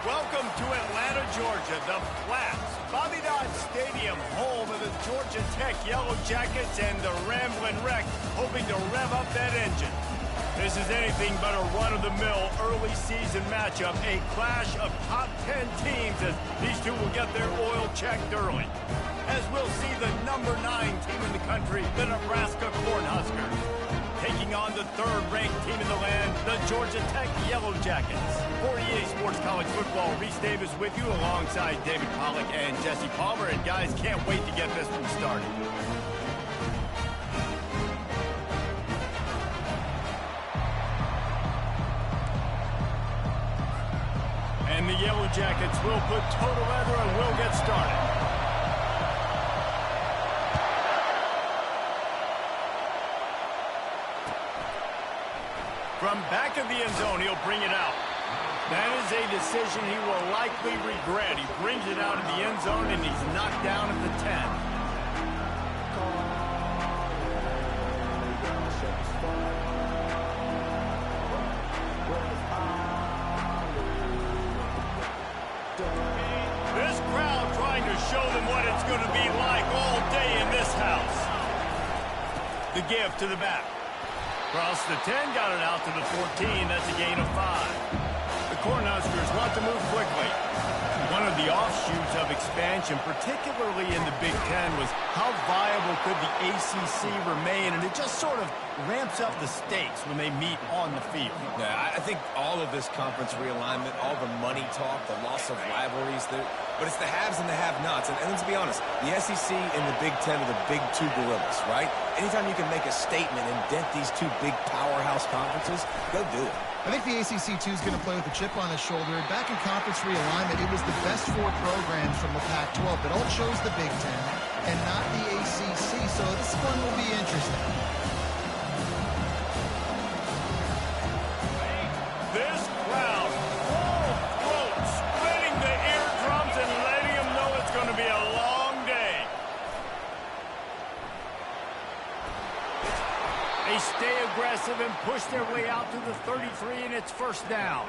Welcome to Atlanta, Georgia, the Flats, Bobby Dodd Stadium, home of the Georgia Tech Yellow Jackets and the Ramblin' Wreck, hoping to rev up that engine. This is anything but a run-of-the-mill early season matchup, a clash of top 10 teams as these two will get their oil checked early. As we'll see the number 9 team in the country, the Nebraska Cornhuskers, taking on the third-ranked team in the land, the Georgia Tech Yellow Jackets. For EA Sports College Football, Reese Davis with you alongside David Pollack and Jesse Palmer. And guys, can't wait to get this one started. And the Yellow Jackets will put total leather and will get started. From back of the end zone, he'll bring it out. That is a decision he will likely regret. He brings it out of the end zone, and he's knocked down at the 10. This crowd trying to show them what it's going to be like all day in this house. The give to the back. Across the 10, got it out to the 14. That's a gain of 5. The Cornhuskers want to move quickly. One of the offshoots of expansion, particularly in the Big Ten, was how viable could the ACC remain, and it just sort of ramps up the stakes when they meet on the field. Yeah, I think all of this conference realignment, all the money talk, the loss of rivalries, but it's the haves and the have-nots. And let's be honest, the SEC and the Big Ten are the big two gorillas, right? Anytime you can make a statement and dent these two big powerhouse conferences, go do it. I think the ACC, too, is going to play with a chip on his shoulder. Back in conference realignment, it was the best 4 programs from the Pac-12 that all chose the Big Ten and not the ACC, so this one will be interesting. This crowd, full throat, splitting the eardrums and letting them know it's going to be a long day. They stay aggressive and push their way out to the 33, and it's first down.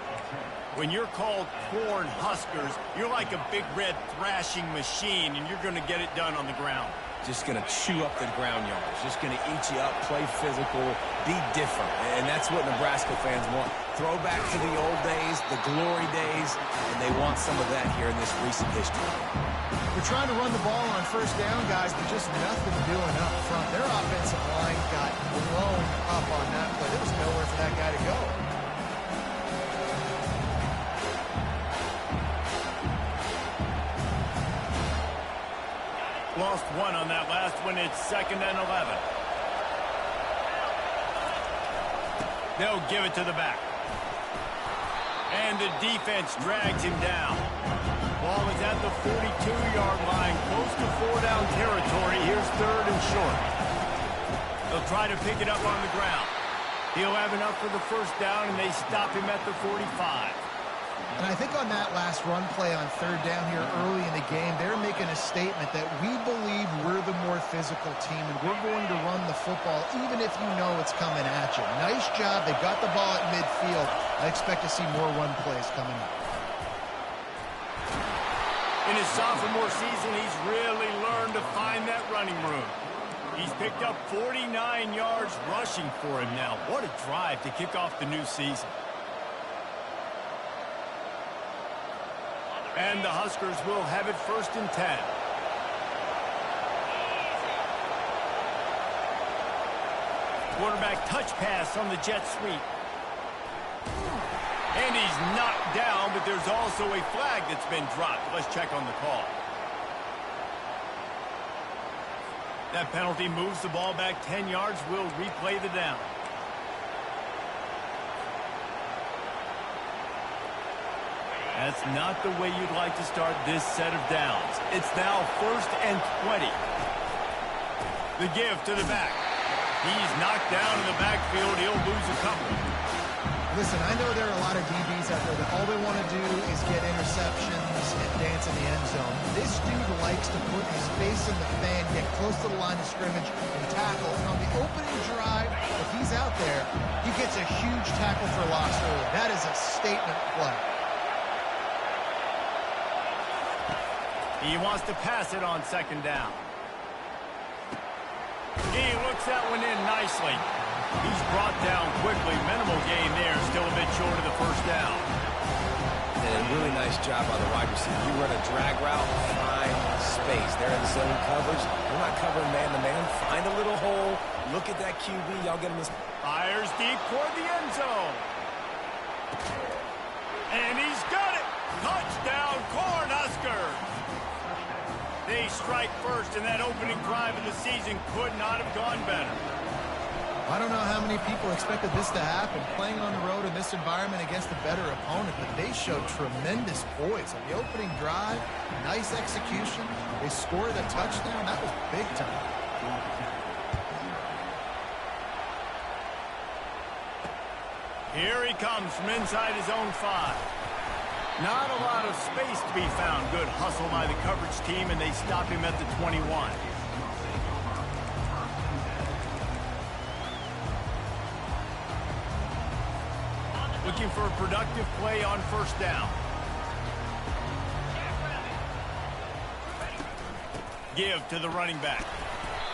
When you're called Cornhuskers, you're like a big red thrashing machine, and you're going to get it done on the ground. Just going to chew up the ground yards. Just going to eat you up, play physical, be different. And that's what Nebraska fans want. Throwback to the old days, the glory days, and they want some of that here in this recent history. They're trying to run the ball on first down, guys, but just nothing doing up front. Their offensive line got blown up on that play. There was nowhere for that guy to go. Lost 1 on that last one. It's 2nd and 11. They'll give it to the back. And the defense drags him down. Ball is at the 42-yard line, close to 4-down territory. Here's 3rd and short. They'll try to pick it up on the ground. He'll have enough for the first down, and they stop him at the 45. And I think on that last run play on 3rd down here early in the game, they're making a statement that we believe we're the more physical team, and we're going to run the football even if you know it's coming at you. Nice job. They got the ball at midfield. I expect to see more run plays coming up. In his sophomore season, he's really learned to find that running room. He's picked up 49 yards rushing for him now. What a drive to kick off the new season. And the Huskers will have it 1st and 10. Quarterback touch pass on the jet sweep. And he's knocked down, but there's also a flag that's been dropped. Let's check on the call. That penalty moves the ball back 10 yards. We'll replay the down. That's not the way you'd like to start this set of downs. It's now 1st and 20. The give to the back. He's knocked down in the backfield. He'll lose a couple. Listen, I know there are a lot of DBs out there that all they want to do is get interceptions and dance in the end zone. This dude likes to put his face in the fan, get close to the line of scrimmage, and tackle. And on the opening drive, if he's out there, he gets a huge tackle for loss early. That is a statement play. He wants to pass it on second down. He looks that one in nicely. He's brought down quickly. Minimal gain there. Still a bit short of the first down. And a really nice job by the wide receiver. You run a drag route, find space. They're in zone coverage. They're not covering man-to-man. Find a little hole. Look at that QB. Y'all get him this. Fires deep toward the end zone. And he's got it. Touchdown, Cornhuskers. They strike first, and that opening drive of the season could not have gone better. I don't know how many people expected this to happen, playing on the road in this environment against a better opponent, but they showed tremendous poise. On the opening drive, nice execution. They scored a touchdown. That was big time. Here he comes from inside his own 5. Not a lot of space to be found. Good hustle by the coverage team, and they stop him at the 21. Looking for a productive play on first down. Give to the running back.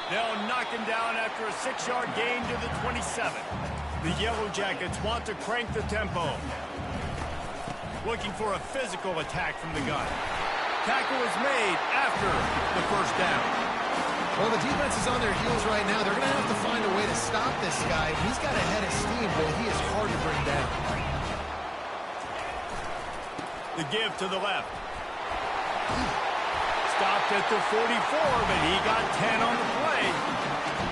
They'll knock him down after a 6-yard gain to the 27. The Yellow Jackets want to crank the tempo. Looking for a physical attack from the gun. Tackle is made after the first down. Well, the defense is on their heels right now. They're going to have to find a way to stop this guy. He's got a head of steam, but he is hard to bring down. The give to the left. Stopped at the 44, but he got 10 on the play.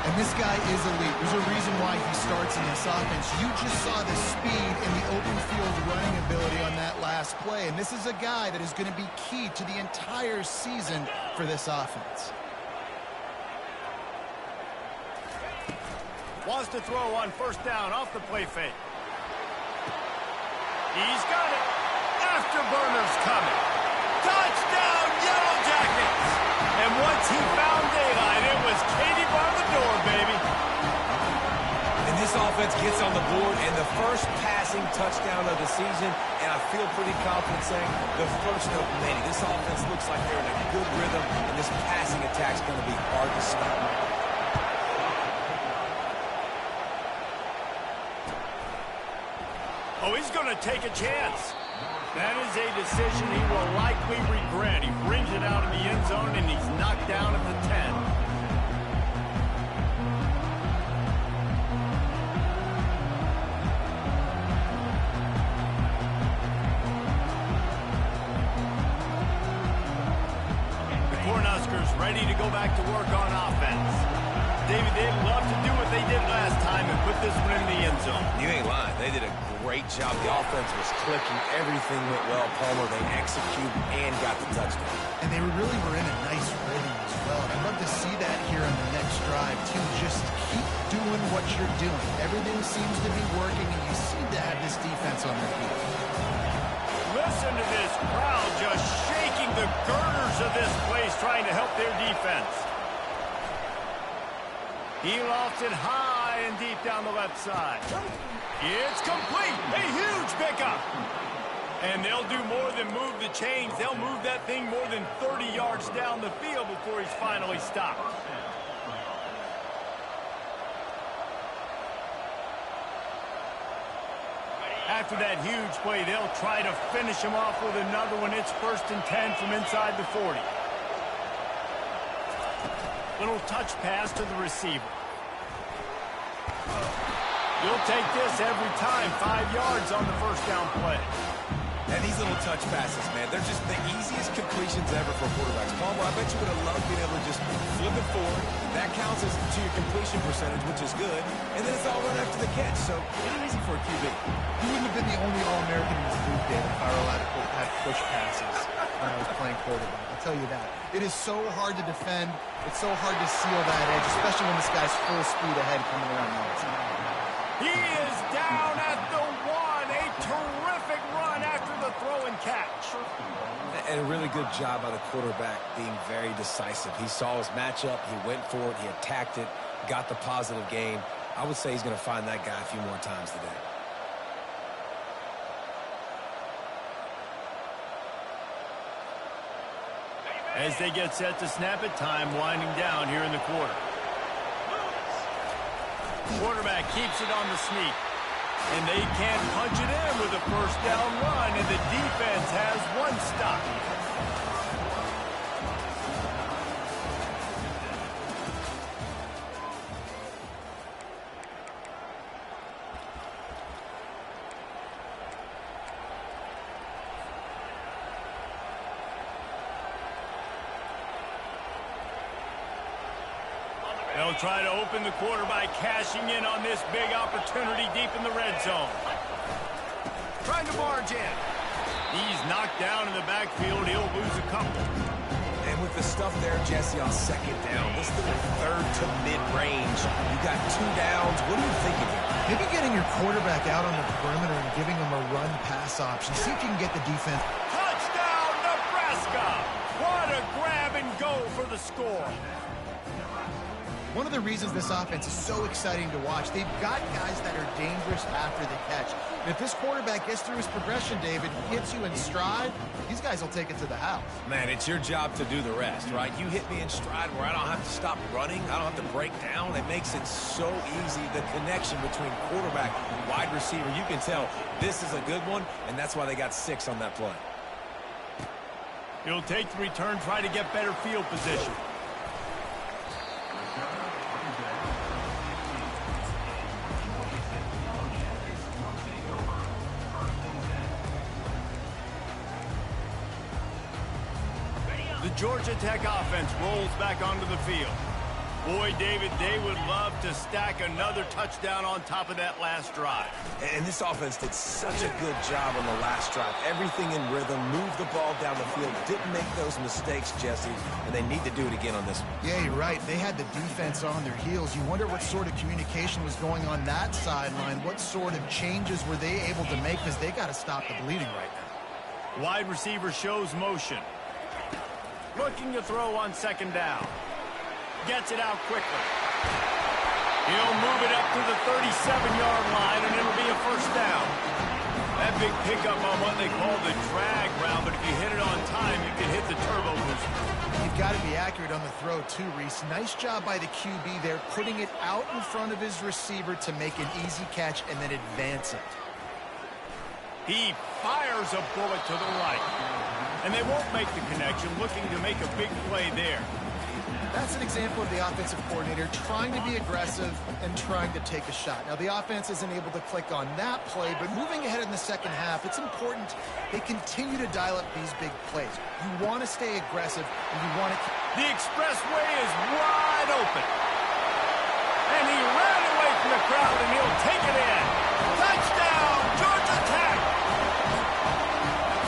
And this guy is elite. There's a reason why he starts in this offense. You just saw the speed and the open field running ability on that last play. And this is a guy that is going to be key to the entire season for this offense. Wants to throw on first down off the play fake. He's got it. Afterburner's coming. Touchdown, Yellow Jackets! And once he found daylight, it was Katie bar the door, baby. And this offense gets on the board, and the first passing touchdown of the season, and I feel pretty confident saying the first of many. This offense looks like they're in a good rhythm, and this passing attack's going to be hard to stop. Oh, he's going to take a chance. That is a decision he will likely regret. He brings it out of the end zone, and he's knocked down at the 10. The Cornhuskers ready to go back to work on offense. David, they'd love to do what they did last time and put this one in the end zone. You ain't lying. They did a great job. The offense was clicking. Everything went well. Palmer, they executed and got the touchdown. And they really were in a nice rhythm as well. I'd love to see that here on the next drive, too. Just keep doing what you're doing. Everything seems to be working, and you seem to have this defense on their feet. Listen to this crowd just shaking the girders of this place, trying to help their defense. He lofts it high and deep down the left side. It's complete. A huge pickup. And they'll do more than move the chains. They'll move that thing more than 30 yards down the field before he's finally stopped. After that huge play, they'll try to finish him off with another one. It's 1st and 10 from inside the 40. Little touch pass to the receiver. You'll take this every time. 5 yards on the first down play. And these little touch passes, man, they're just the easiest completions ever for quarterbacks. Palmer, I bet you would have loved being able to just flip it forward. That counts as to your completion percentage, which is good. And then it's all run after the catch, so pretty easy for a QB. He wouldn't have been the only All-American in his group, David, if I were allowed to have push passes when I was playing quarterback. I'll tell you that. It is so hard to defend. It's so hard to seal that edge, especially when this guy's full speed ahead coming around the outside. He is down at the 1. A terrific run after the throw and catch. And a really good job by the quarterback being very decisive. He saw his matchup. He went for it. He attacked it, got the positive gain. I would say he's going to find that guy a few more times today. As they get set to snap it, time winding down here in the quarter. Quarterback keeps it on the sneak. And they can't punch it in with a first down run, and the defense has one stop. They'll try to open the quarter by cashing in on this big opportunity deep in the red zone. Trying to barge in. He's knocked down in the backfield. He'll lose a couple. And with the stuff there, Jesse, on second down, this is the third to mid-range. You got 2 downs. What are you thinking here? Maybe getting your quarterback out on the perimeter and giving him a run-pass option. See if you can get the defense. Touchdown, Nebraska! What a grab and go for the score. One of the reasons this offense is so exciting to watch, they've got guys that are dangerous after the catch. And if this quarterback gets through his progression, David, hits you in stride, these guys will take it to the house. Man, it's your job to do the rest, right? You hit me in stride where I don't have to stop running. I don't have to break down. It makes it so easy. The connection between quarterback and wide receiver, you can tell this is a good one, and that's why they got 6 on that play. He'll take the return, try to get better field position. The Georgia Tech offense rolls back onto the field. Boy, David, they would love to stack another touchdown on top of that last drive. And this offense did such a good job on the last drive. Everything in rhythm, moved the ball down the field, didn't make those mistakes, Jesse, and they need to do it again on this one. Yeah, you're right. They had the defense on their heels. You wonder what sort of communication was going on that sideline. What sort of changes were they able to make, because they got to stop the bleeding right now. Wide receiver shows motion. Looking to throw on second down. Gets it out quickly. He'll move it up to the 37-yard line, and it'll be a first down. That big pickup on what they call the drag route, but if you hit it on time, you can hit the turbo booster. You've got to be accurate on the throw, too, Reese. Nice job by the QB there, putting it out in front of his receiver to make an easy catch and then advance it. He fires a bullet to the right. And they won't make the connection, looking to make a big play there. That's an example of the offensive coordinator trying to be aggressive and trying to take a shot. Now, the offense isn't able to click on that play, but moving ahead in the second half, it's important they continue to dial up these big plays. You want to stay aggressive, and you want to... The expressway is wide open. And he ran away from the crowd, and he'll take it in. Touchdown, Georgia Tech!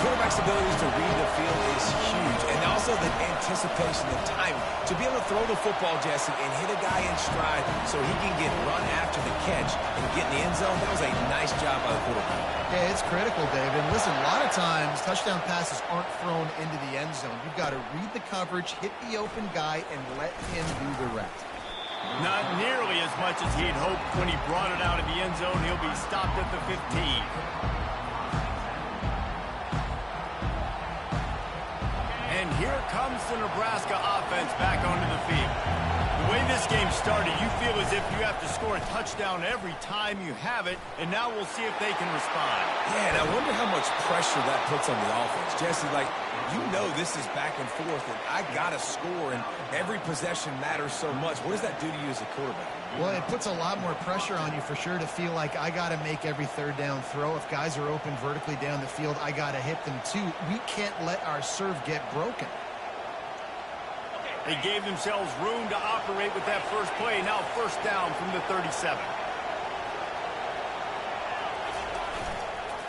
Quarterback's abilities to read the field is huge, and also the anticipation, the timing. To be able to throw the football, Jesse, and hit a guy in stride so he can get run after the catch and get in the end zone, that was a nice job by the quarterback. Yeah, it's critical, David. Listen, a lot of times touchdown passes aren't thrown into the end zone. You've got to read the coverage, hit the open guy, and let him do the rest. Not nearly as much as he'd hoped when he brought it out of the end zone. He'll be stopped at the 15. And here comes the Nebraska offense back onto the field. The way this game started, you feel as if you have to score a touchdown every time you have it, and now we'll see if they can respond. Yeah, and I wonder how much pressure that puts on the offense. Jesse, like, you know this is back and forth, and I got to score, and every possession matters so much. What does that do to you as a quarterback? Well, it puts a lot more pressure on you for sure to feel like I got to make every third down throw. If guys are open vertically down the field, I got to hit them too. We can't let our serve get broken. They gave themselves room to operate with that first play. Now first down from the 37.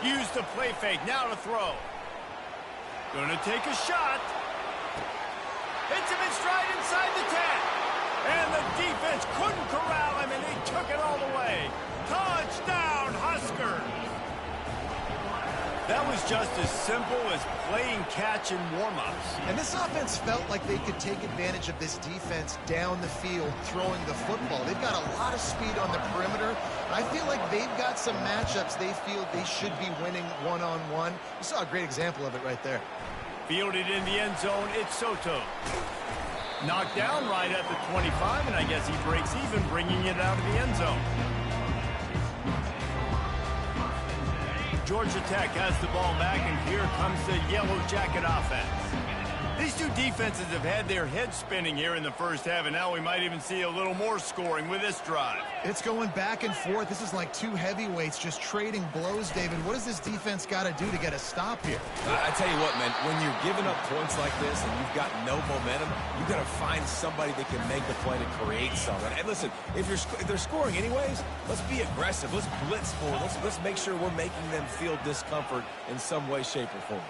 Use the play fake. Now to throw. Gonna take a shot. Hits him in stride inside the 10. And the defense couldn't corral him, and he took it all the way. Touchdown, Huskers! That was just as simple as playing catch in warm-ups. And this offense felt like they could take advantage of this defense down the field throwing the football. They've got a lot of speed on the perimeter. I feel like they've got some matchups they feel they should be winning one-on-one. You saw a great example of it right there. Fielded in the end zone, it's Soto. Knocked down right at the 25, and I guess he breaks even, bringing it out of the end zone. Georgia Tech has the ball back, and here comes the Yellow Jacket offense. These two defenses have had their heads spinning here in the first half, and now we might even see a little more scoring with this drive. It's going back and forth. This is like two heavyweights just trading blows, David. What does this defense got to do to get a stop here? I tell you what, man, when you're giving up points like this and you've got no momentum, you've got to find somebody that can make the play to create something. And listen, if they're scoring anyways, let's be aggressive. Let's blitz for them. Let's make sure we're making them feel discomfort in some way, shape, or form.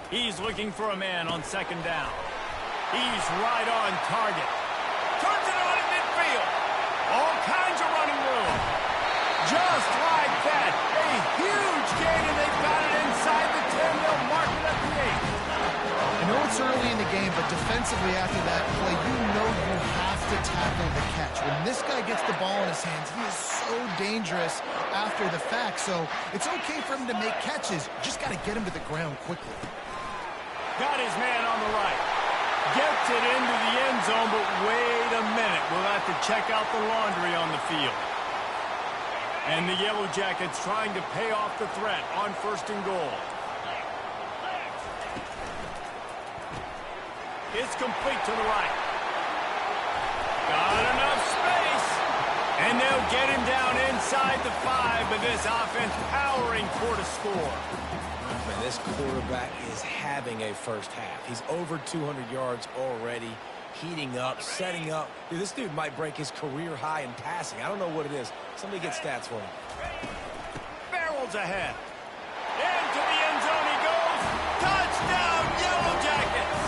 He's looking for a man on second down. He's right on target. Turns it on in midfield. All kinds of running room. Just like that. A huge gain, and they've got it inside the 10. They'll mark it at the 8. I know it's early in the game, but defensively after that play, you know you have to tackle the catch. When this guy gets the ball in his hands, he is so dangerous after the fact. So it's okay for him to make catches. Just got to get him to the ground quickly. Got his man on the right. Gets it into the end zone, but wait a minute. We'll have to check out the laundry on the field. And the Yellow Jackets trying to pay off the threat on 1st and goal. It's complete to the right. Got enough space. And they'll get him down inside the 5, but this offense powering for the score. Man, this quarterback is having a first half. He's over 200 yards already, heating up, setting up. Dude, this dude might break his career high in passing. I don't know what it is. Somebody get stats for him. Barrels ahead. Into the end zone he goes. Touchdown, Yellow Jackets.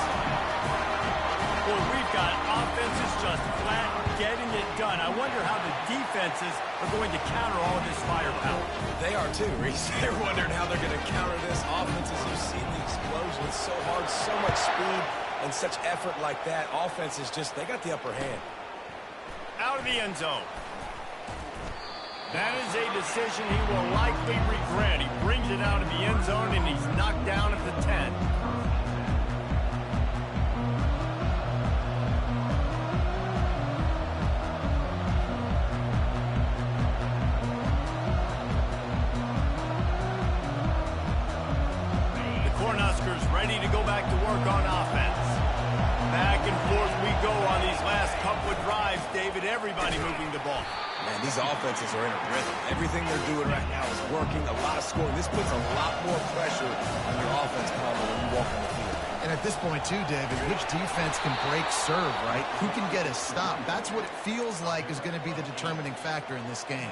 Boy, we've got offenses just flat getting it done. I wonder how the defenses are going to counter all of this firepower. They are too, Reese. They're wondering how they're going to counter this. Offenses, you've seen the explosion. It's so hard, so much speed, and such effort like that. Offenses just, they got the upper hand. Out of the end zone. That is a decision he will likely regret. He brings it out of the end zone, and he's knocked down at the 10. Ready to go back to work on offense. Back and forth we go on these last couple of drives, David. Everybody moving the ball. Man, these offenses are in a rhythm. Everything they're doing right now is working. A lot of scoring. This puts a lot more pressure on your offense, combo when you walk on the field. And at this point, too, David, which defense can break serve, right? Who can get a stop? That's what it feels like is going to be the determining factor in this game.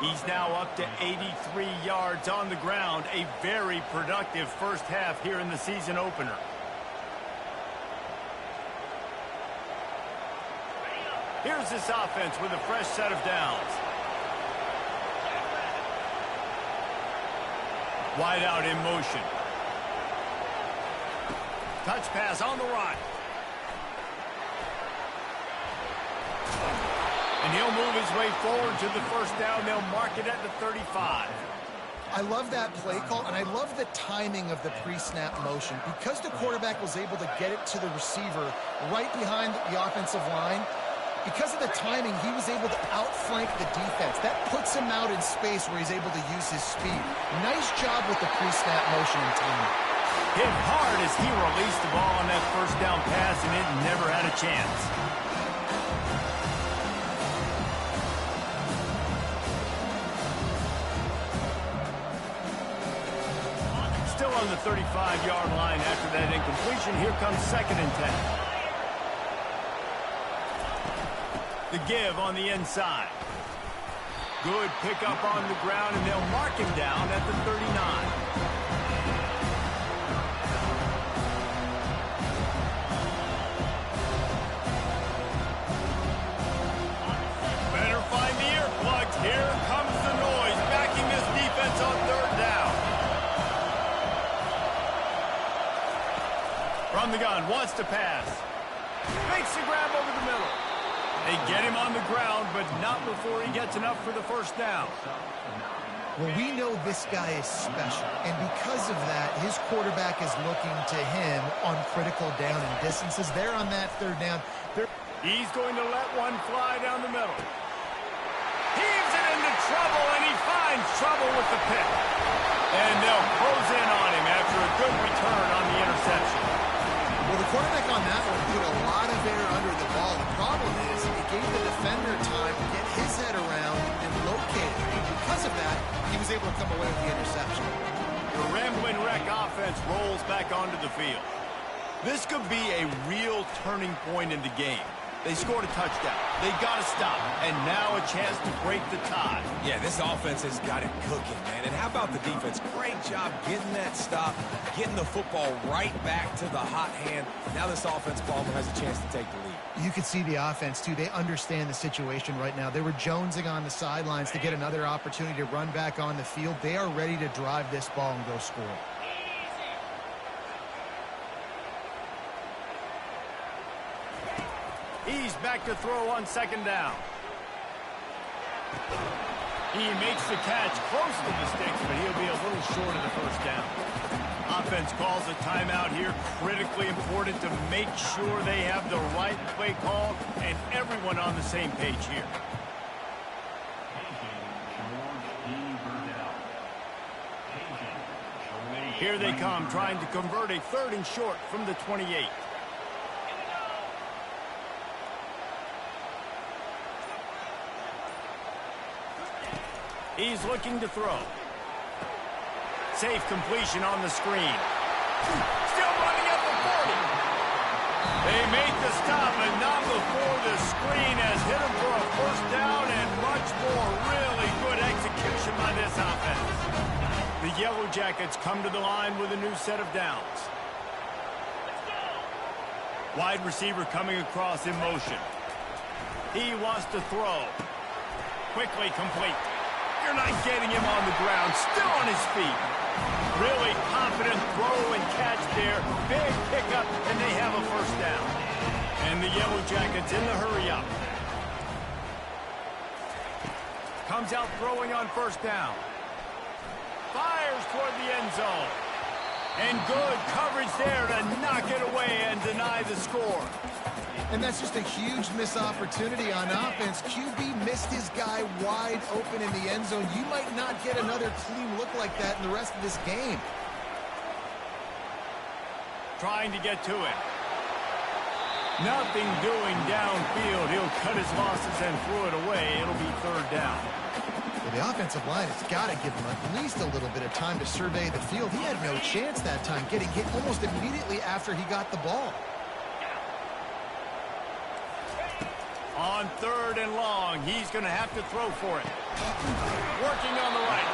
He's now up to 83 yards on the ground. A very productive first half here in the season opener. Here's this offense with a fresh set of downs. Wide out in motion. Touch pass on the right. And he'll move his way forward to the first down. They'll mark it at the 35. I love that play call, and I love the timing of the pre-snap motion. Because the quarterback was able to get it to the receiver right behind the offensive line, because of the timing, he was able to outflank the defense. That puts him out in space where he's able to use his speed. Nice job with the pre-snap motion and timing. Hit hard as he released the ball on that first down pass, and it never had a chance. Still on the 35-yard line after that incompletion. Here comes 2nd and 10. The give on the inside. Good pickup on the ground, and they'll mark him down at the 39. Here comes the noise, backing this defense on 3rd down. From the gun, wants to pass. Makes the grab over the middle. They get him on the ground, but not before he gets enough for the first down. Well, we know this guy is special, and because of that, his quarterback is looking to him on critical down and distances. They're on that third down. He's going to let one fly down the middle. Heaves it into trouble, and he finds trouble with the pick. And they'll close in on him after a good return on the interception. Well, the quarterback on that one put a lot of air under the ball. The problem is it gave the defender time to get his head around and locate it. And because of that, he was able to come away with the interception. The Ramblin' Wreck offense rolls back onto the field. This could be a real turning point in the game. They scored a touchdown. They got to stop. And now a chance to break the tie. Yeah, this offense has got it cooking, man. And how about the defense? Great job getting that stop, getting the football right back to the hot hand. Now this offense, Palmer, has a chance to take the lead. You can see the offense, too. They understand the situation right now. They were jonesing on the sidelines to get another opportunity to run back on the field. They are ready to drive this ball and go score. He's back to throw on second down. He makes the catch close to the sticks, but he'll be a little short of the first down. Offense calls a timeout here. Critically important to make sure they have the right play call and everyone on the same page here. Here they come, trying to convert a third and short from the 28. He's looking to throw. Safe completion on the screen. Still running at the 40. They make the stop, but not before the screen has hit him for a first down and much more. Really good execution by this offense. The Yellow Jackets come to the line with a new set of downs. Wide receiver coming across in motion. He wants to throw. Quickly complete. You're not getting him on the ground. Still on his feet. Really confident throw and catch there. Big pickup, and they have a first down. And the Yellow Jackets in the hurry up. Comes out throwing on first down. Fires toward the end zone. And good coverage there to knock it away and deny the score. And that's just a huge missed opportunity on offense. QB missed his guy wide open in the end zone. You might not get another clean look like that in the rest of this game. Trying to get to it. Nothing doing downfield. He'll cut his losses and throw it away. It'll be third down. Well, the offensive line has got to give him at least a little bit of time to survey the field. He had no chance that time, getting hit almost immediately after he got the ball. On third and long, he's going to have to throw for it. Working on the right.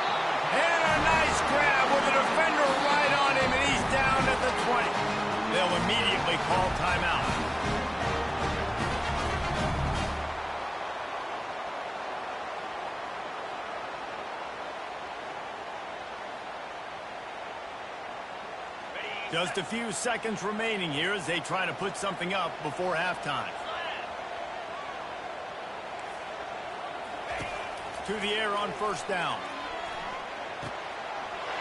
And a nice grab with a defender right on him, and he's down at the 20. They'll immediately call timeout. Just a few seconds remaining here as they try to put something up before halftime. To the air on first down.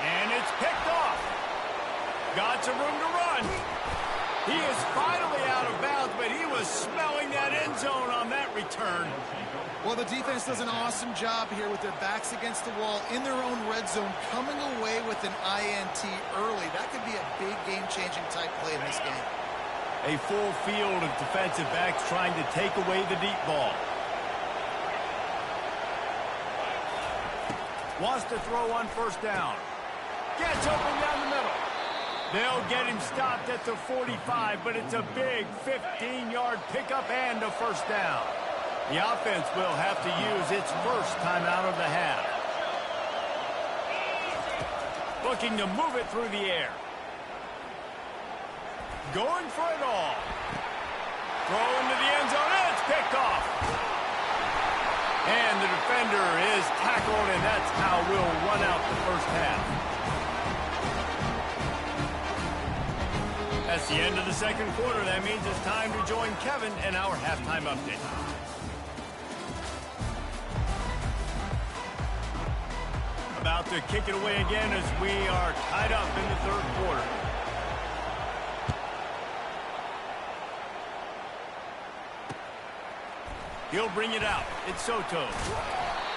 And it's picked off. Got some room to run. He is finally out of bounds, but he was smelling that end zone on that return. Well, the defense does an awesome job here with their backs against the wall in their own red zone, coming away with an INT early. That could be a big game-changing type play in this game. A full field of defensive backs trying to take away the deep ball. Wants to throw on first down. Gets open down the middle. They'll get him stopped at the 45, but it's a big 15-yard pickup and a first down. The offense will have to use its first timeout of the half. Looking to move it through the air. Going for it all. Throw into the end zone, and it's picked off. And the defender is tackled, and that's how we'll run out the first half. That's the end of the second quarter. That means it's time to join Kevin in our halftime update. About to kick it away again as we are tied up in the third quarter. He'll bring it out. It's Soto.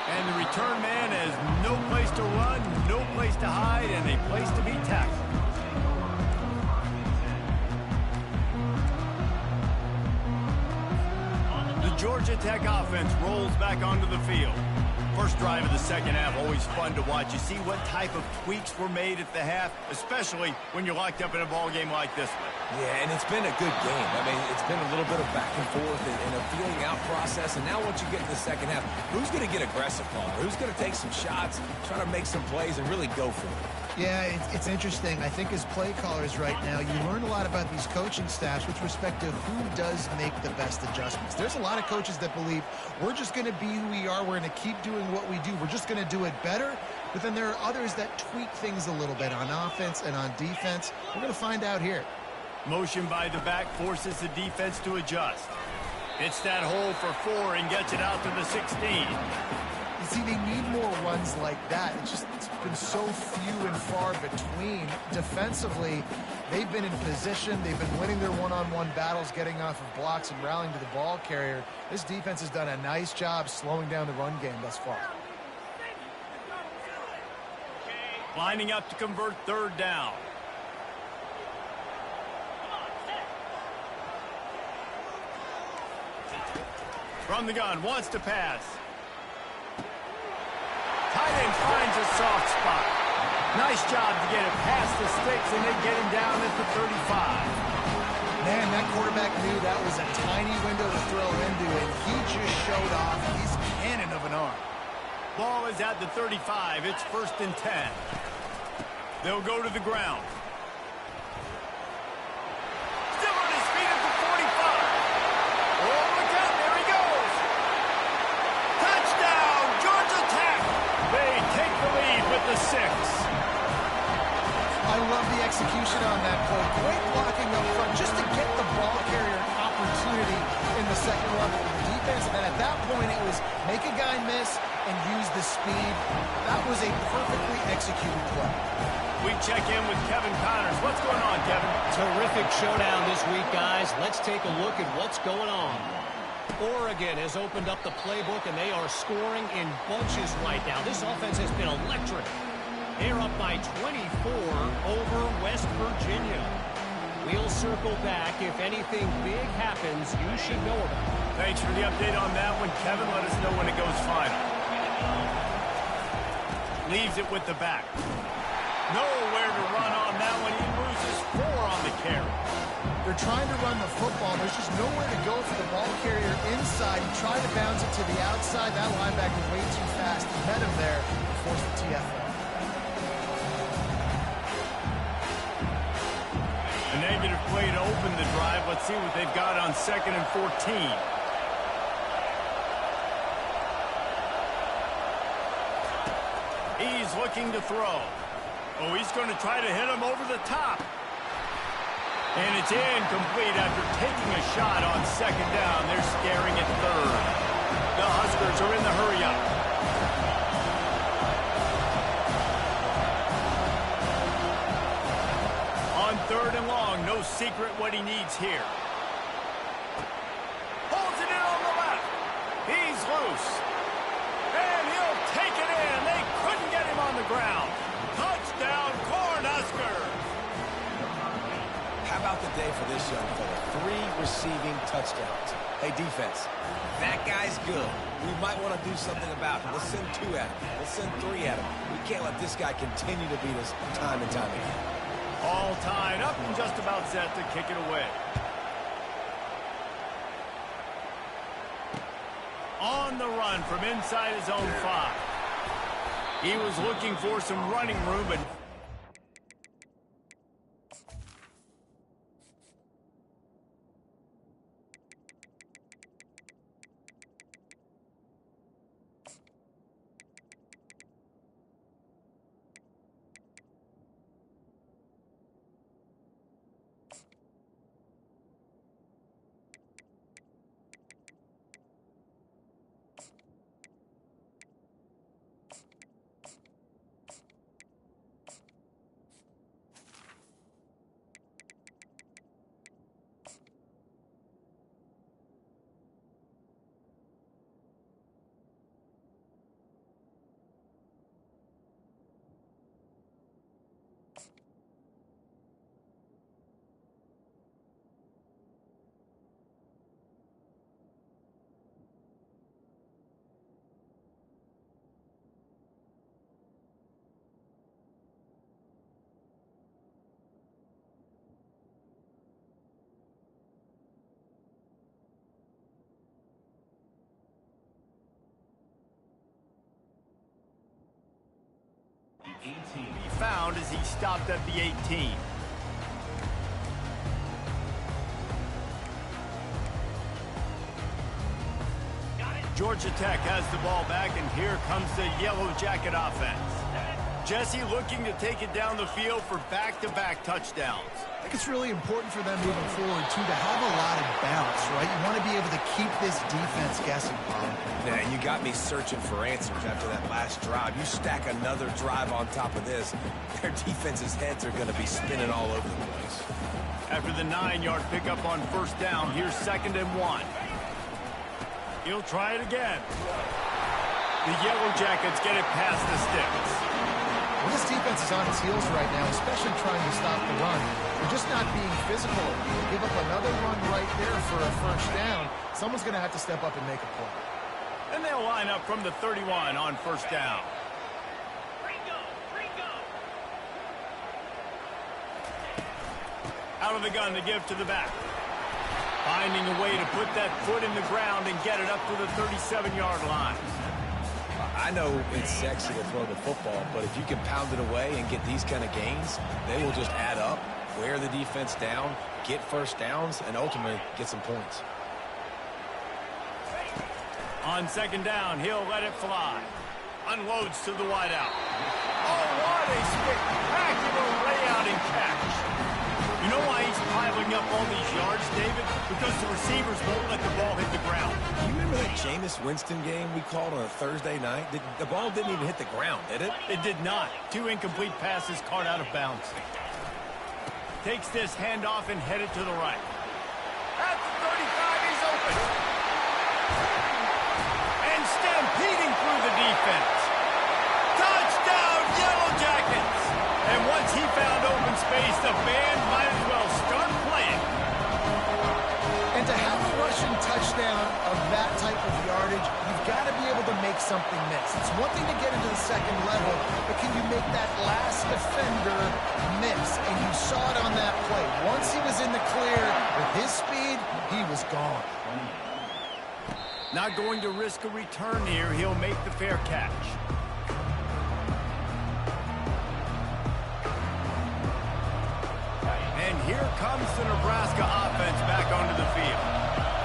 And the return man has no place to run, no place to hide, and a place to be tackled. The Georgia Tech offense rolls back onto the field. First drive of the second half, always fun to watch. You see what type of tweaks were made at the half, especially when you're locked up in a ball game like this one. Yeah, and it's been a good game. I mean, it's been a little bit of back and forth and a feeling out process. And now once you get to the second half, who's going to get aggressive, Palmer? Who's going to take some shots, try to make some plays, and really go for it? Yeah, it's interesting. I think as play callers right now, you learn a lot about these coaching staffs with respect to who does make the best adjustments. There's a lot of coaches that believe we're just going to be who we are. We're going to keep doing what we do. We're just going to do it better. But then there are others that tweak things a little bit on offense and on defense. We're going to find out here. Motion by the back forces the defense to adjust. Hits that hole for 4 and gets it out to the 16. You see, they need more runs like that. It's been so few and far between. Defensively, they've been in position. They've been winning their one-on-one battles, getting off of blocks and rallying to the ball carrier. This defense has done a nice job slowing down the run game thus far. Lining up to convert third down. From the gun, wants to pass. Tight end finds a soft spot. Nice job to get it past the sticks and then get him down at the 35. Man, that quarterback knew that was a tiny window to throw into, and he just showed off his cannon of an arm. Ball is at the 35. It's 1st and 10. They'll go to the ground. Still on his feet at the 45. Oh, look out. There he goes. Touchdown, Georgia Tech. They take the lead with the 6. I love the execution on that play. Great blocking up front just to get the ball carrier an opportunity in the second level of the defense. And then at that point, it was make a guy miss and use the speed. That was a perfectly executed play. We check in with Kevin Connors. What's going on, Kevin? Terrific showdown this week, guys. Let's take a look at what's going on. Oregon has opened up the playbook, and they are scoring in bunches right now. This offense has been electric. They're up by 24 over West Virginia. We'll circle back. If anything big happens, you should know about it. Thanks for the update on that one, Kevin. Let us know when it goes final. Leaves it with the back. Nowhere to run on that one. He loses 4 on the carry. They're trying to run the football. There's just nowhere to go for the ball carrier inside. He tried to bounce it to the outside. That linebacker way too fast. He met him there and forced the TFL. A negative play to open the drive. Let's see what they've got on 2nd and 14. He's looking to throw. Oh, he's going to try to hit him over the top. And it's incomplete after taking a shot on 2nd down. They're staring at 3rd. The Huskers are in the hurry-up. On 3rd and long, no secret what he needs here. Holds it in on the left. He's loose. And he'll take it in. They couldn't get him on the ground. Touchdown, Cornhuskers. How about the day for this young fella? 3 receiving touchdowns. Hey, defense, that guy's good. We might want to do something about it. Let's send 2 at him. Let's send 3 at him. We can't let this guy continue to beat us time and time again. All tied up and just about set to kick it away. On the run from inside his own 5. He was looking for some running room, but He found as he stopped at the 18. Georgia Tech has the ball back, and here comes the Yellow Jacket offense. Jesse looking to take it down the field for back-to-back touchdowns. I think it's really important for them moving forward, too, to have a lot of bounce, right? You want to be able to keep this defense guessing, Bob. Yeah, and you got me searching for answers after that last drive. You stack another drive on top of this, their defense's heads are going to be spinning all over the place. After the 9-yard pickup on first down, here's 2nd and 1. He'll try it again. The Yellow Jackets get it past the sticks. Well, this defense is on its heels right now, especially trying to stop the run. They're just not being physical. They give up another run right there for a first down. Someone's going to have to step up and make a play. And they'll line up from the 31 on first down. Out of the gun to give to the back. Finding a way to put that foot in the ground and get it up to the 37-yard line. I know it's sexy to throw the football, but if you can pound it away and get these kind of gains, they will just add up, wear the defense down, get first downs, and ultimately get some points. On 2nd down, he'll let it fly. Unloads to the wideout. Oh, what a spectacular layout and catch. You know why he's piling up all these yards, David? Because the receivers won't let the ball hit the ground. You remember that Jameis Winston game we called on a Thursday night? The ball didn't even hit the ground, did it? It did not. 2 incomplete passes caught out of bounds. Takes this handoff and headed to the right. At the 35, he's open. And stampeding through the defense. Touchdown, Yellow Jackets! And once he found open space, the band might as well start playing. And to have a rushing touchdown of that type of yardage, you've got to be able to make something miss. It's one thing to get into the 2nd level, but can you make that last defender miss? And you saw it on that play. Once he was in the clear, with his speed, he was gone. Not going to risk a return here. He'll make the fair catch. And here comes the Nebraska offense back onto the field.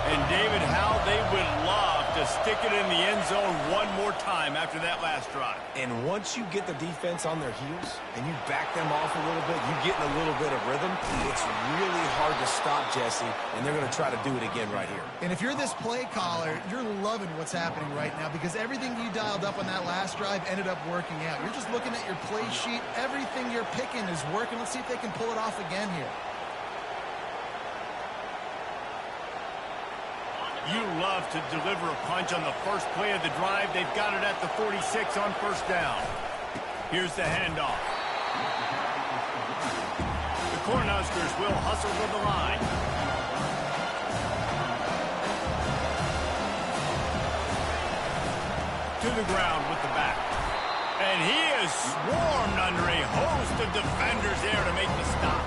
And David, how they would love to stick it in the end zone one more time after that last drive. And once you get the defense on their heels and you back them off a little bit, you get in a little bit of rhythm, it's really hard to stop, Jesse, and they're going to try to do it again right here. And if you're this play caller, you're loving what's happening right now because everything you dialed up on that last drive ended up working out. You're just looking at your play sheet. Everything you're picking is working. Let's see if they can pull it off again here. You love to deliver a punch on the first play of the drive. They've got it at the 46 on first down. Here's the handoff. The Cornhuskers will hustle to the line. To the ground with the back. And he is swarmed under a host of defenders there to make the stop.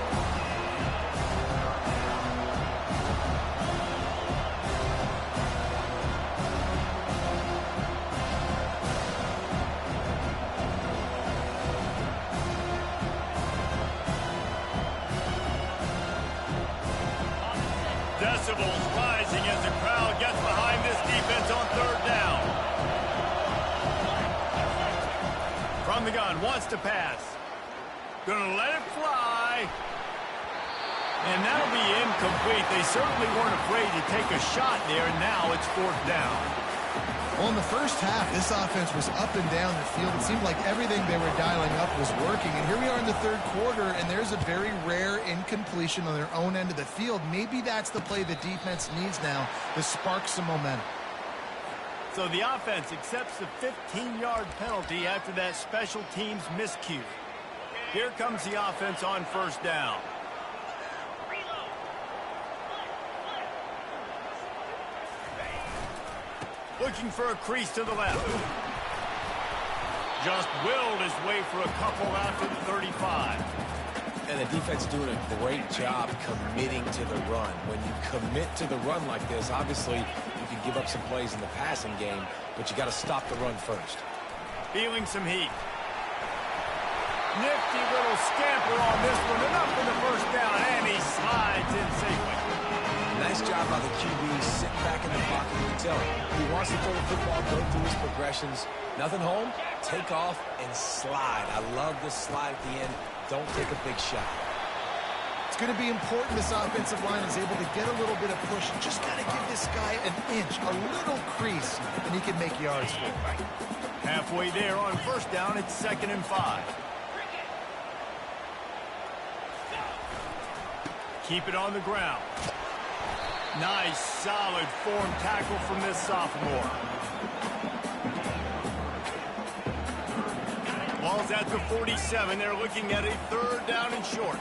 Decibels rising as the crowd gets behind this defense on 3rd down. From the gun, wants to pass. Gonna let it fly. And that'll be incomplete. They certainly weren't afraid to take a shot there, and now it's 4th down. Well, in the first half, this offense was up and down the field. It seemed like everything they were dialing up was working. And here we are in the 3rd quarter, and there's a very rare incompletion on their own end of the field. Maybe that's the play the defense needs now to spark some momentum. So the offense accepts the 15-yard penalty after that special teams miscue. Here comes the offense on first down. Looking for a crease to the left. Just willed his way for a couple out to the 35. And the defense doing a great job committing to the run. When you commit to the run like this, obviously you can give up some plays in the passing game, but you got to stop the run first. Feeling some heat. Nifty little scamper on this one. Enough for the first down, and he slides in safely. Nice job by the QB sitting back in the pocket. You can tell him. He wants to throw the football, go through his progressions. Nothing home, take off and slide. I love this slide at the end. Don't take a big shot. It's going to be important this offensive line is able to get a little bit of push. Just got to give this guy an inch, a little crease, and he can make yards for it. Halfway there on first down, it's 2nd and 5. Keep it on the ground. Nice, solid form tackle from this sophomore. Ball's at the 47. They're looking at a 3rd down and short.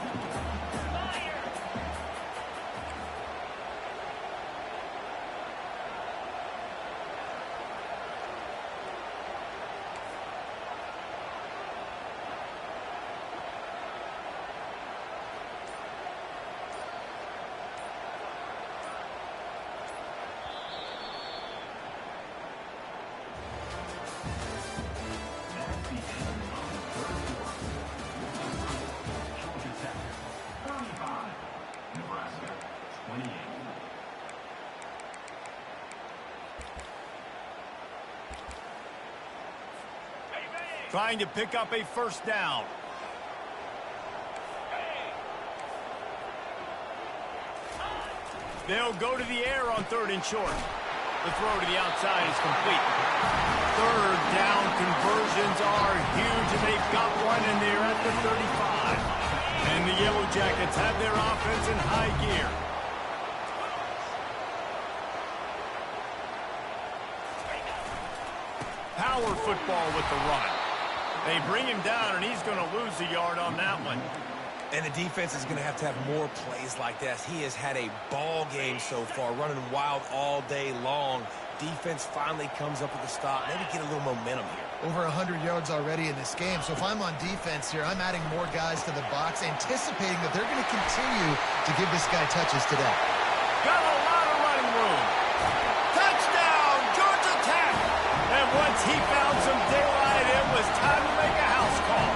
Trying to pick up a first down. They'll go to the air on 3rd and short. The throw to the outside is complete. 3rd down conversions are huge, and they've got one, and they're at the 35. And the Yellow Jackets have their offense in high gear. Power football with the run. They bring him down, and he's going to lose a yard on that one. And the defense is going to have more plays like this. He has had a ball game so far, running wild all day long. Defense finally comes up with a stop. Maybe get a little momentum here. Over 100 yards already in this game. So if I'm on defense here, I'm adding more guys to the box, anticipating that they're going to continue to give this guy touches today. Got a lot of running room. Touchdown, Georgia Tech. And once he found some daylight, it was time to make a house call.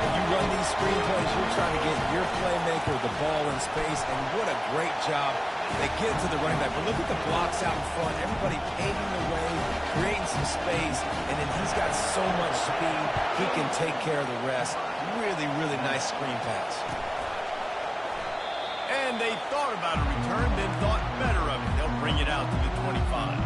When you run these screenplays, you're trying to get your playmaker the ball in space, and what a great job. They get it to the running back, but look at the blocks out in front. Everybody paving the way, creating some space, and then he's got so much speed, he can take care of the rest. Really, really nice screen pass. And they thought about a return, then thought better of it. They'll bring it out to the 25.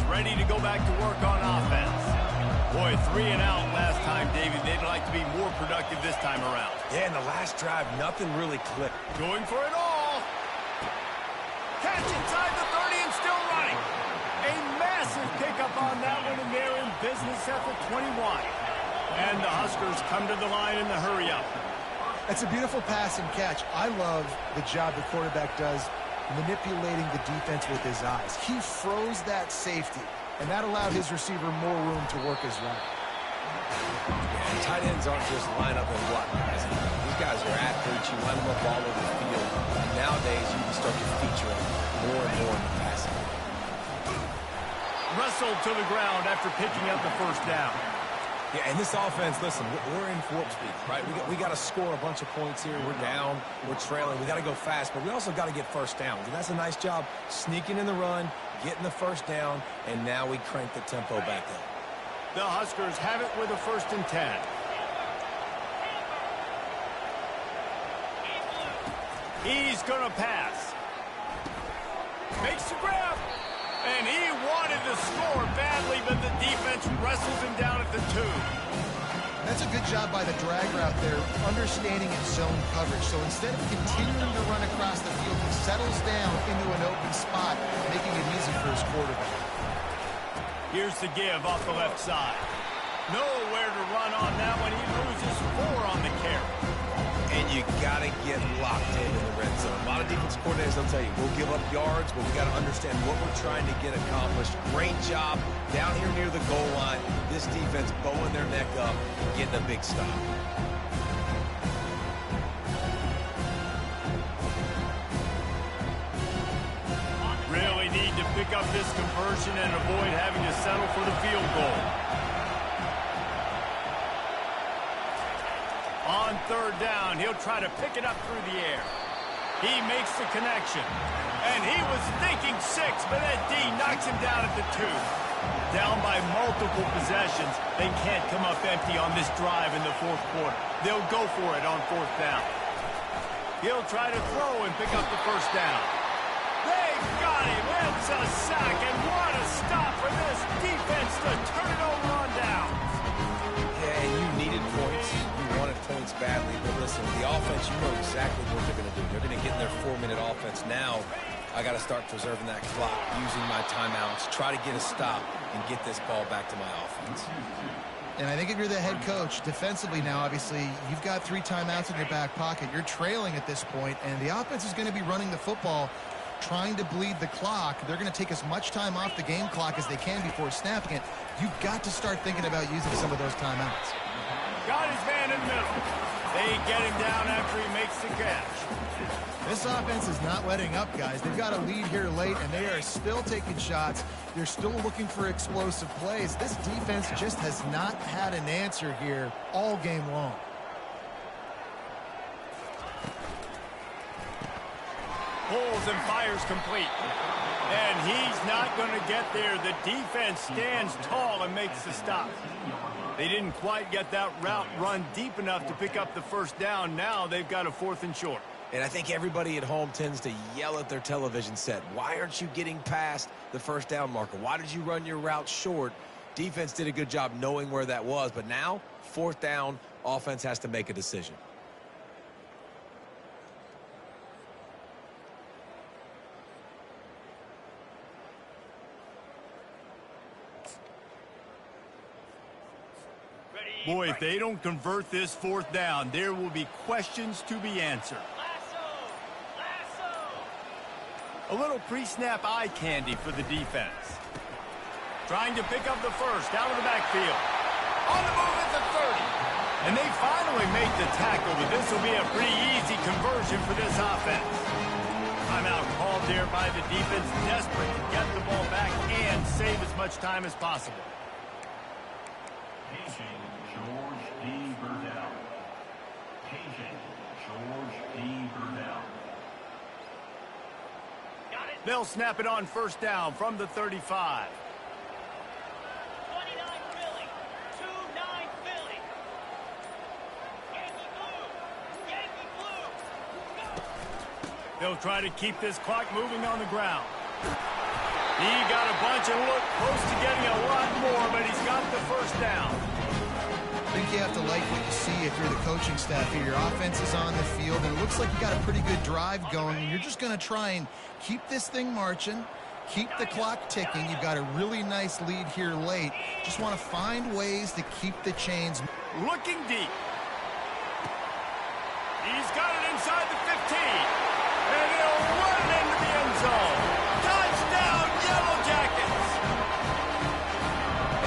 Ready to go back to work on offense. Boy, 3 and out last time, David. They'd like to be more productive this time around. Yeah, in the last drive, nothing really clicked. Going for it all. Catch inside the 30 and still running. A massive pickup on that one, and they're in business at the 21. And the Huskers come to the line in the hurry up. That's a beautiful pass and catch. I love the job the quarterback does manipulating the defense with his eyes. He froze that safety, and that allowed his receiver more room to work his route. Yeah, tight ends aren't just line up and block guys. These guys are athletes. You line them up all over the field. And nowadays, you can start to feature them more and more in the passing. Wrestled to the ground after picking up the first down. Yeah, and this offense, listen, we're in warp speed, right? We got to score a bunch of points here. We're down. We're trailing. We got to go fast, but we also got to get first downs. And that's a nice job sneaking in the run, getting the first down, and now we crank the tempo back up. The Huskers have it with a 1st and 10. He's going to pass. Makes the grab. And he wanted to score badly, but the defense wrestles him down at the 2. That's a good job by the drag route there, understanding his zone coverage. So instead of continuing to run across the field, he settles down into an open spot, making it easy for his quarterback. Here's the give off the left side. Nowhere to run on that one. He loses 4 on the carry. And you got to get locked in the red zone. A lot of defense coordinators, they'll tell you, we'll give up yards, but we got to understand what we're trying to get accomplished. Great job down here near the goal line. This defense bowing their neck up, getting a big stop. Really need to pick up this conversion and avoid having to settle for the field goal. On third down, he'll try to pick it up through the air. He makes the connection. And he was thinking 6, but that D knocks him down at the 2. Down by multiple possessions, they can't come up empty on this drive in the fourth quarter. They'll go for it on fourth down. He'll try to throw and pick up the first down. They got him. It's a sack, and what a stop for this defense to turn it over on downs. Yeah, and you needed points. You wanted points badly, but listen, the offense, you know exactly what they're going to do. They're going to get in their 4-minute offense. Now, I got to start preserving that clock, using my timeouts, try to get a stop, and get this ball back to my offense. And I think if you're the head coach, defensively now, obviously, you've got 3 timeouts in your back pocket. You're trailing at this point, and the offense is going to be running the football, trying to bleed the clock. They're going to take as much time off the game clock as they can before snapping it. You've got to start thinking about using some of those timeouts. Got his man in the middle. They get him down after he makes the catch. This offense is not letting up, guys. They've got a lead here late, and they are still taking shots. They're still looking for explosive plays. This defense just has not had an answer here all game long. Pulls and fires complete. And he's not going to get there. The defense stands tall and makes the stop. They didn't quite get that route run deep enough to pick up the first down. Now they've got a 4th and short. And I think everybody at home tends to yell at their television set. Why aren't you getting past the first down marker? Why did you run your route short? Defense did a good job knowing where that was. But now, 4th down, offense has to make a decision. Boy, if they don't convert this 4th down, there will be questions to be answered. A little pre-snap eye candy for the defense. Trying to pick up the first out of the backfield. On the move at the 30. And they finally make the tackle, but this will be a pretty easy conversion for this offense. Timeout called there by the defense, desperate to get the ball back and save as much time as possible. They'll snap it on first down from the 35. 29 Philly. 2-9 Philly. Yankee blue. Yankee blue. They'll try to keep this clock moving on the ground. He got a bunch and looked close to getting a lot more, but he's got the first down. I think you have to like what you see if you're the coaching staff here. Your offense is on the field, and it looks like you got a pretty good drive going, and you're just going to try and keep this thing marching, keep the clock ticking. You've got a really nice lead here late. Just want to find ways to keep the chains. Looking deep. He's got it inside the 15. And he'll run it into the end zone. Touchdown, Yellow Jackets.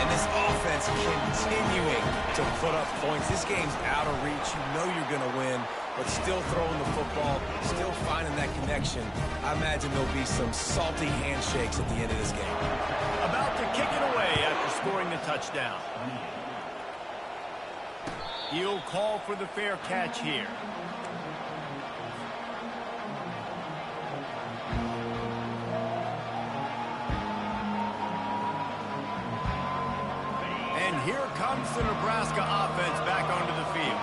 And this offense continuing to put up points. This game's out of reach. You know you're going to win, but still throwing the football, still finding that connection. I imagine there'll be some salty handshakes at the end of this game. About to kick it away after scoring the touchdown. He'll call for the fair catch here. And here comes the Nebraska offense back onto the field.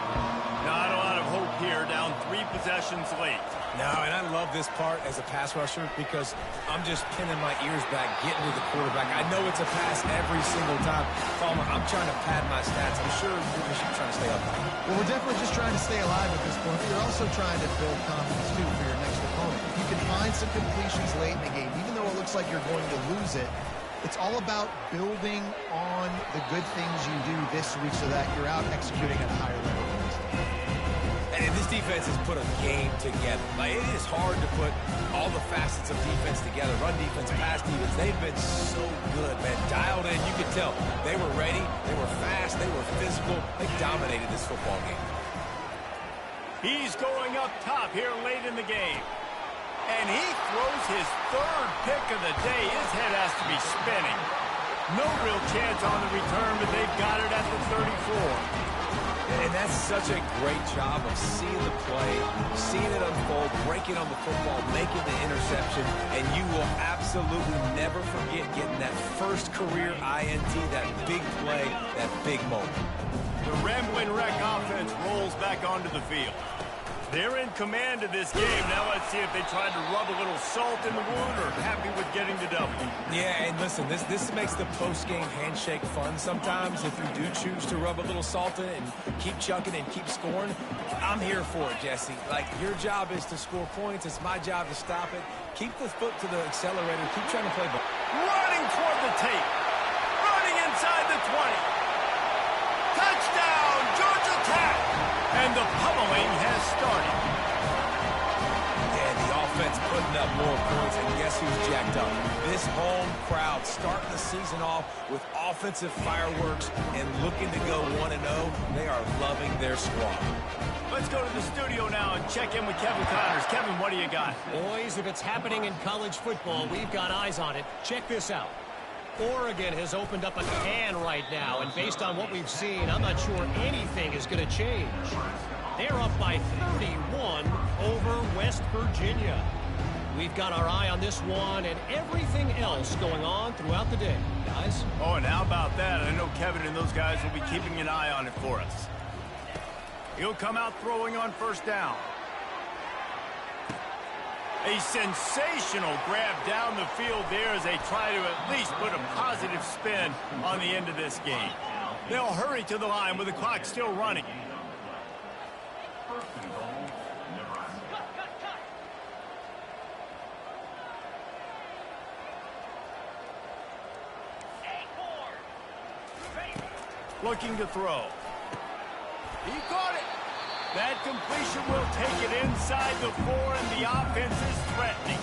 Not a lot of hope here, down 3 possessions late. No, and I love this part as a pass rusher because I'm just pinning my ears back, getting to the quarterback. I know it's a pass every single time. I'm trying to pad my stats. I'm sure you're just trying to stay up. Well, we're definitely just trying to stay alive at this point, but you're also trying to build confidence, too, for your next opponent. If you can find some completions late in the game, even though it looks like you're going to lose it, it's all about building on the good things you do this week so that you're out executing at a higher level. And this defense has put a game together. Like, it is hard to put all the facets of defense together. Run defense, pass defense. They've been so good, man. Dialed in. You could tell they were ready. They were fast. They were physical. They dominated this football game. He's going up top here late in the game. And he throws his third pick of the day. His head has to be spinning. No real chance on the return, but they've got it at the 34. And that's such a great job of seeing the play, seeing it unfold, breaking on the football, making the interception, and you will absolutely never forget getting that first career INT, that big play, that big moment. The Rambling Wreck offense rolls back onto the field. They're in command of this game. Now let's see if they tried to rub a little salt in the wound or happy with getting the W. Yeah, and listen, this makes the post-game handshake fun sometimes if you do choose to rub a little salt in it and keep chucking and keep scoring. I'm here for it, Jesse. Like, your job is to score points. It's my job to stop it. Keep the foot to the accelerator. Keep trying to play ball. Running toward the tape. Running inside the 20. Touchdown, Georgia Tech! And the pummeling has started. Yeah, the offense putting up more points, and guess who's jacked up? This home crowd starting the season off with offensive fireworks and looking to go 1-0. They are loving their squad. Let's go to the studio now and check in with Kevin Connors. Kevin, what do you got? Boys, if it's happening in college football, we've got eyes on it. Check this out. Oregon has opened up a can right now, and based on what we've seen, I'm not sure anything is going to change. They're up by 31 over West Virginia. We've got our eye on this one and everything else going on throughout the day, guys. Oh, and how about that? I know Kevin and those guys will be keeping an eye on it for us. He'll come out throwing on first down. A sensational grab down the field there as they try to at least put a positive spin on the end of this game. They'll hurry to the line with the clock still running. Looking to throw. He caught it. That completion will take it inside the 4, and the offense is threatening.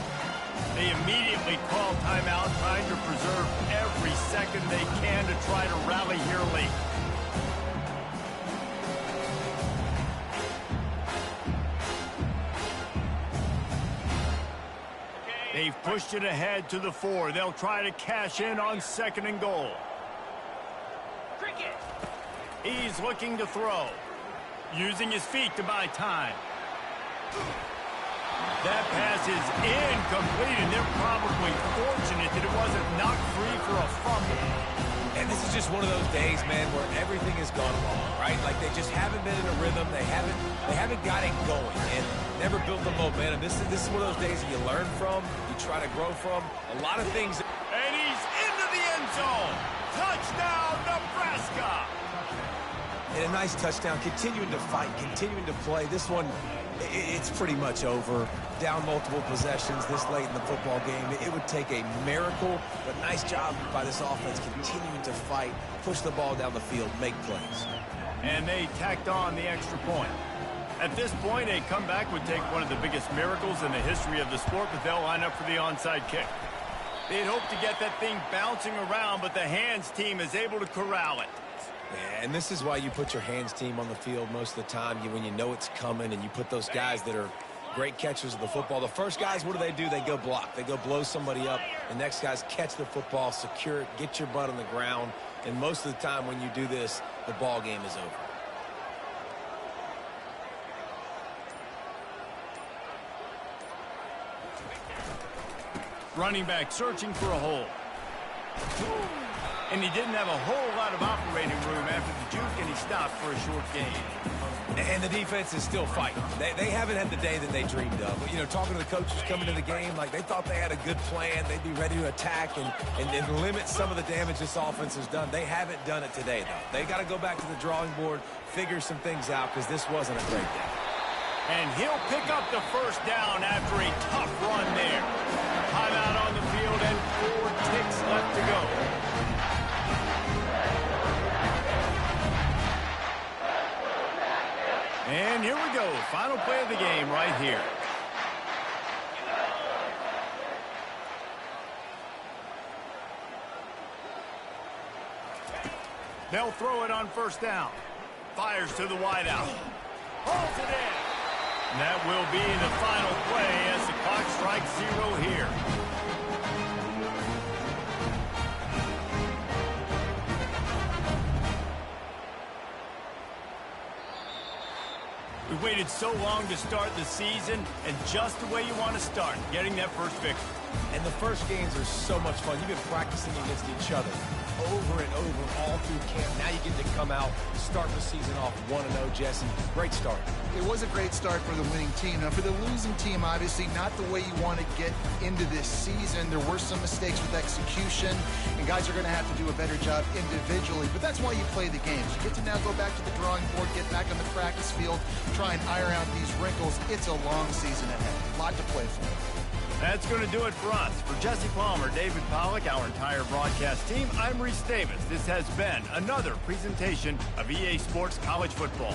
They immediately call timeout, trying to preserve every second they can to try to rally here late. They've pushed it ahead to the 4. They'll try to cash in on 2nd and goal. He's looking to throw. Using his feet to buy time. That pass is incomplete, and they're probably fortunate that it wasn't knocked free for a fumble. And this is just one of those days, man, where everything has gone wrong, right? Like, they just haven't been in a rhythm. They haven't got it going and never built the momentum. This is one of those days that you learn from, you try to grow from. A lot of things. And he's into the end zone. Touchdown, Nebraska. And a nice touchdown, continuing to fight, continuing to play. This one, it's pretty much over. Down multiple possessions this late in the football game. It would take a miracle, but nice job by this offense continuing to fight, push the ball down the field, make plays. And they tacked on the extra point. At this point, a comeback would take one of the biggest miracles in the history of the sport, but they'll line up for the onside kick. They'd hope to get that thing bouncing around, but the hands team is able to corral it. Yeah, and this is why you put your hands team on the field most of the time, when you know it's coming, and you put those guys that are great catchers of the football. The first guys, what do? They go block. They go blow somebody up. The next guys catch the football, secure it, get your butt on the ground. And most of the time when you do this, the ball game is over. Running back searching for a hole. And he didn't have a whole lot of operating room after the juke, and he stopped for a short gain. And the defense is still fighting. They haven't had the day that they dreamed of. But, talking to the coaches coming to the game, like, they thought they had a good plan. They'd be ready to attack and limit some of the damage this offense has done. They haven't done it today, though. They got to go back to the drawing board, figure some things out, because this wasn't a great day. And he'll pick up the first down after a tough run there. Timeout on the field and 4 ticks left to go. And here we go. Final play of the game right here. They'll throw it on first down. Fires to the wideout. Holds it in. And that will be the final play as the clock strikes 0 here. We waited so long to start the season, and just the way you want to start, getting that first victory. And the first games are so much fun. You've been practicing against each other over and over all through camp. Now you get to come out, start the season off 1-0, Jesse. Great start. It was a great start for the winning team. Now, for the losing team, obviously not the way you want to get into this season. There were some mistakes with execution, and guys are going to have to do a better job individually. But that's why you play the games. You get to now go back to the drawing board, get back on the practice field, try and iron out these wrinkles. It's a long season ahead. A lot to play for. That's going to do it for us. For Jesse Palmer, David Pollack, our entire broadcast team, I'm Reese Davis. This has been another presentation of EA Sports College Football.